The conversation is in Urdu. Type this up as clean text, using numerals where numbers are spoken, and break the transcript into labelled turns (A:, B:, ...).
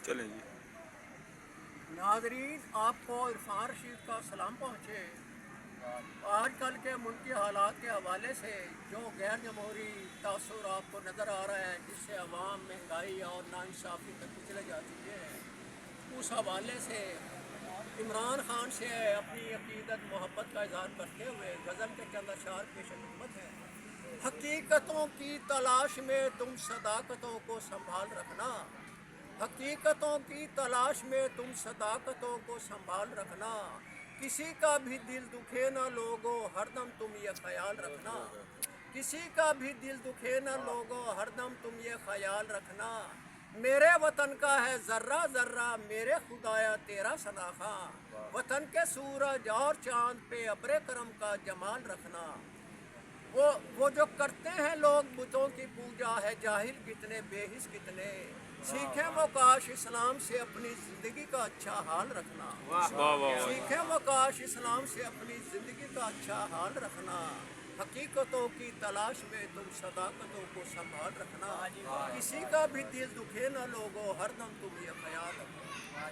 A: چلیں جی.
B: ناظرین، آپ کو عرفان رشید کا سلام پہنچے. آج کل کے ملکی حالات کے حوالے سے جو غیر جمہوری تاثر آپ کو نظر آ رہا ہے، جس سے عوام مہنگائی اور ناانصافی میں کچلے جا چکے ہیں، اس حوالے سے عمران خان سے اپنی عقیدت محبت کا اظہار کرتے ہوئے غزل کے چند اشعار پیش خدمت ہے. حقیقتوں کی تلاش میں تم صداقتوں کو سنبھال رکھنا. حقیقتوں کی تلاش میں تم صداقتوں کو سنبھال رکھنا. کسی کا بھی دل دکھے نہ لوگو، ہر دم تم یہ خیال رکھنا. کسی کا بھی دل دکھے نہ لوگو، ہر دم تم یہ خیال رکھنا. میرے وطن کا ہے ذرہ ذرہ، میرے خدایا تیرا شناخواں. وطن کے سورج اور چاند پہ ابر کرم کا جمال رکھنا. وہ جو کرتے ہیں لوگ بتوں کی پوجا، ہے جاہل کتنے بے حس کتنے. سیکھیں وہ کاش اسلام سے اپنی زندگی کا اچھا حال رکھنا. سیکھیں وہ کاش اسلام سے اپنی زندگی کا اچھا حال رکھنا. حقیقتوں کی تلاش میں تم صداقتوں کو سنبھال رکھنا. کسی کا بھی دل دکھے نہ لوگو، ہر دم تم یہ خیال رکھنا.